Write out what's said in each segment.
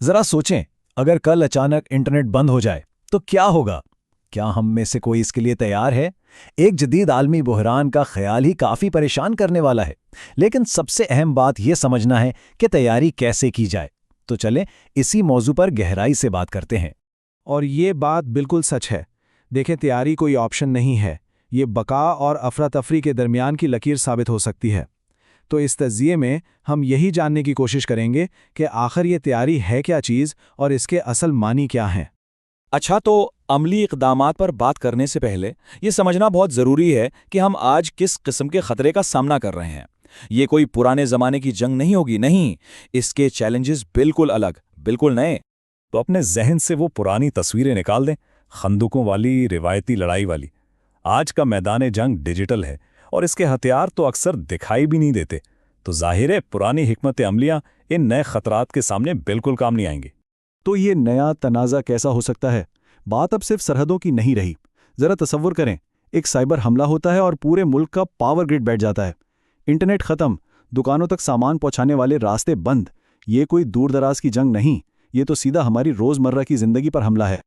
ذرا سوچیں، اگر کل اچانک انٹرنیٹ بند ہو جائے تو کیا ہوگا؟ کیا ہم میں سے کوئی اس کے لیے تیار ہے؟ ایک جدید عالمی بحران کا خیال ہی کافی پریشان کرنے والا ہے، لیکن سب سے اہم بات یہ سمجھنا ہے کہ تیاری کیسے کی جائے۔ تو چلیں اسی موضوع پر گہرائی سے بات کرتے ہیں۔ اور یہ بات بالکل سچ ہے۔ دیکھیں، تیاری کوئی آپشن نہیں ہے، یہ بقا اور افراتفری کے درمیان کی لکیر ثابت ہو سکتی ہے۔ تو اس تجزیے میں ہم یہی جاننے کی کوشش کریں گے کہ آخر یہ تیاری ہے کیا چیز اور اس کے اصل معنی کیا ہیں۔ اچھا، تو عملی اقدامات پر بات کرنے سے پہلے یہ سمجھنا بہت ضروری ہے کہ ہم آج کس قسم کے خطرے کا سامنا کر رہے ہیں۔ یہ کوئی پرانے زمانے کی جنگ نہیں ہوگی، نہیں، اس کے چیلنجز بالکل الگ، بالکل نئے۔ تو اپنے ذہن سے وہ پرانی تصویریں نکال دیں، خندقوں والی، روایتی لڑائی والی۔ آج کا میدان جنگ ڈیجیٹل ہے اور اس کے ہتھیار تو اکثر دکھائی بھی نہیں دیتے، تو ظاہر ہے پرانی حکمت عملیاں ان نئے خطرات کے سامنے بالکل کام نہیں آئیں گی۔ تو یہ نیا تنازع کیسا ہو سکتا ہے؟ بات اب صرف سرحدوں کی نہیں رہی۔ ذرا تصور کریں، ایک سائبر حملہ ہوتا ہے اور پورے ملک کا پاور گرڈ بیٹھ جاتا ہے۔ انٹرنیٹ ختم، دکانوں تک سامان پہنچانے والے راستے بند۔ یہ کوئی دور دراز کی جنگ نہیں، یہ تو سیدھا ہماری روزمرہ کی زندگی پر حملہ ہے۔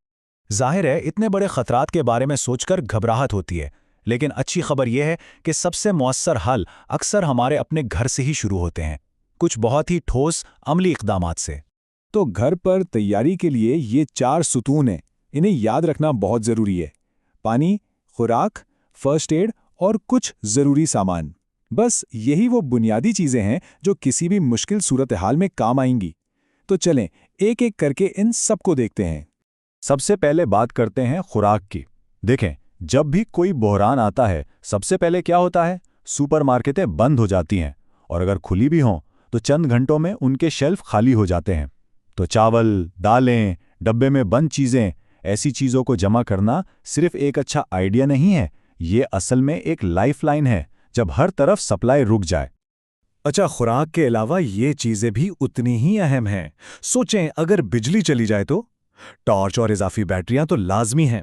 ظاہر ہے اتنے بڑے خطرات کے بارے میں سوچ کر گھبراہٹ ہوتی ہے، لیکن اچھی خبر یہ ہے کہ سب سے مؤثر حل اکثر ہمارے اپنے گھر سے ہی شروع ہوتے ہیں، کچھ بہت ہی ٹھوس عملی اقدامات سے۔ تو گھر پر تیاری کے لیے یہ 4 ستون ہیں، انہیں یاد رکھنا بہت ضروری ہے۔ پانی، خوراک، فرسٹ ایڈ اور کچھ ضروری سامان۔ بس یہی وہ بنیادی چیزیں ہیں جو کسی بھی مشکل صورتحال میں کام آئیں گی۔ تو چلیں ایک ایک کر کے ان سب کو دیکھتے ہیں۔ سب سے پہلے بات کرتے ہیں خوراک کی۔ دیکھیں، جب بھی کوئی بحران آتا ہے، سب سے پہلے کیا ہوتا ہے؟ سپر مارکیٹیں بند ہو جاتی ہیں، اور اگر کھلی بھی ہوں تو چند گھنٹوں میں ان کے شیلف خالی ہو جاتے ہیں۔ تو چاول، دالیں، ڈبے میں بند چیزیں، ایسی چیزوں کو جمع کرنا صرف ایک اچھا آئیڈیا نہیں ہے، یہ اصل میں ایک لائف لائن ہے جب ہر طرف سپلائی رک جائے۔ اچھا، خوراک کے علاوہ یہ چیزیں بھی اتنی ہی اہم ہیں۔ سوچیں اگر بجلی چلی جائے تو ٹارچ اور اضافی بیٹریاں تو لازمی ہیں۔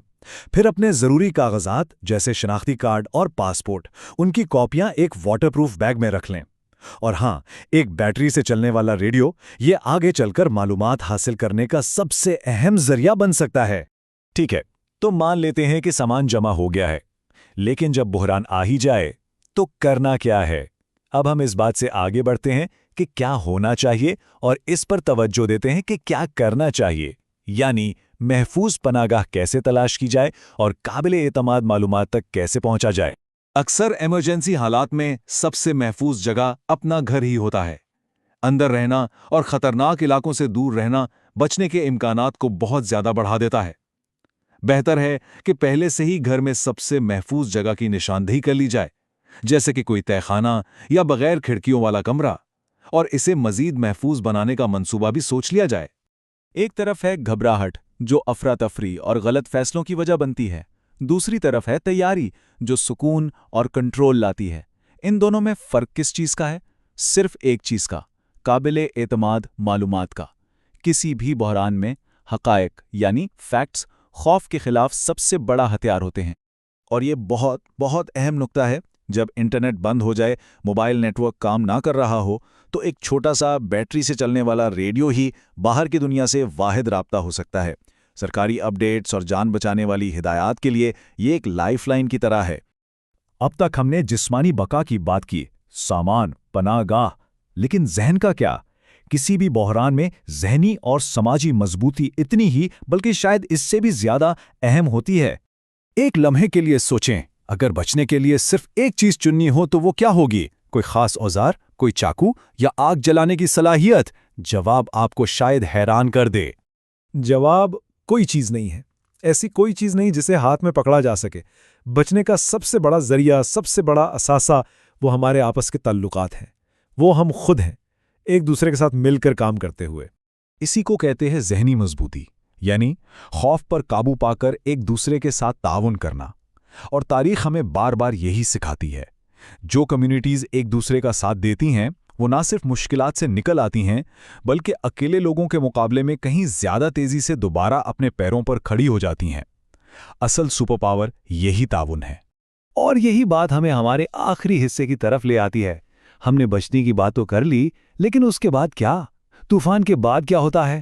پھر اپنے ضروری کاغذات جیسے شناختی کارڈ اور پاسپورٹ، ان کی کاپیاں ایک واٹر پروف بیگ میں رکھ لیں۔ اور ہاں، ایک بیٹری سے چلنے والا ریڈیو، یہ آگے چل کر معلومات حاصل کرنے کا سب سے اہم ذریعہ بن سکتا ہے۔ ٹھیک ہے، تو مان لیتے ہیں کہ سامان جمع ہو گیا ہے، لیکن جب بحران آ ہی جائے تو کرنا کیا ہے؟ اب ہم اس بات سے آگے بڑھتے ہیں کہ کیا ہونا چاہیے اور اس پر توجہ دیتے ہیں کہ کیا کرنا چاہیے، یعنی محفوظ پناہ گاہ کیسے تلاش کی جائے اور قابل اعتماد معلومات تک کیسے پہنچا جائے۔ اکثر ایمرجنسی حالات میں سب سے محفوظ جگہ اپنا گھر ہی ہوتا ہے۔ اندر رہنا اور خطرناک علاقوں سے دور رہنا بچنے کے امکانات کو بہت زیادہ بڑھا دیتا ہے۔ بہتر ہے کہ پہلے سے ہی گھر میں سب سے محفوظ جگہ کی نشاندہی کر لی جائے، جیسے کہ کوئی تہخانہ یا بغیر کھڑکیوں والا کمرہ، اور اسے مزید محفوظ بنانے کا منصوبہ بھی سوچ لیا جائے۔ ایک طرف ہے گھبراہٹ جو افراتفری اور غلط فیصلوں کی وجہ بنتی ہے، دوسری طرف ہے تیاری جو سکون اور کنٹرول لاتی ہے۔ ان دونوں میں فرق کس چیز کا ہے؟ صرف ایک چیز کا، قابل اعتماد معلومات کا۔ کسی بھی بحران میں حقائق یعنی فیکٹس خوف کے خلاف سب سے بڑا ہتھیار ہوتے ہیں۔ اور یہ بہت بہت اہم نقطہ ہے، جب انٹرنیٹ بند ہو جائے، موبائل نیٹ ورک کام نہ کر رہا ہو، تو ایک چھوٹا سا بیٹری سے چلنے والا ریڈیو ہی باہر کی دنیا سے واحد رابطہ ہو سکتا ہے۔ سرکاری اپڈیٹس اور جان بچانے والی ہدایات کے لیے یہ ایک لائف لائن کی طرح ہے۔ اب تک ہم نے جسمانی بقا کی بات کی، سامان، پناہ گاہ، لیکن ذہن کا کیا؟ کسی بھی بحران میں ذہنی اور سماجی مضبوطی اتنی ہی بلکہ شاید اس سے بھی زیادہ اہم ہوتی ہے۔ ایک لمحے کے لیے سوچیں، اگر بچنے کے لیے صرف ایک چیز چننی ہو تو وہ کیا ہوگی؟ کوئی خاص اوزار، کوئی چاقو یا آگ جلانے کی صلاحیت؟ جواب آپ کو شاید حیران کر دے۔ جواب کوئی چیز نہیں ہے۔ ایسی کوئی چیز نہیں جسے ہاتھ میں پکڑا جا سکے۔ بچنے کا سب سے بڑا ذریعہ، سب سے بڑا اثاثہ وہ ہمارے آپس کے تعلقات ہیں، وہ ہم خود ہیں، ایک دوسرے کے ساتھ مل کر کام کرتے ہوئے۔ اسی کو کہتے ہیں ذہنی مضبوطی، یعنی خوف پر قابو پا کر ایک دوسرے کے ساتھ تعاون کرنا۔ اور تاریخ ہمیں بار بار یہی سکھاتی ہے، جو کمیونٹیز ایک دوسرے کا ساتھ دیتی ہیں وہ نہ صرف مشکلات سے نکل آتی ہیں بلکہ اکیلے لوگوں کے مقابلے میں کہیں زیادہ تیزی سے دوبارہ اپنے پیروں پر کھڑی ہو جاتی ہیں۔ اصل سپر پاور یہی تعاون ہے۔ اور یہی بات ہمیں ہمارے آخری حصے کی طرف لے آتی ہے۔ ہم نے بچنے کی بات تو کر لی، لیکن اس کے بعد کیا؟ طوفان کے بعد کیا ہوتا ہے؟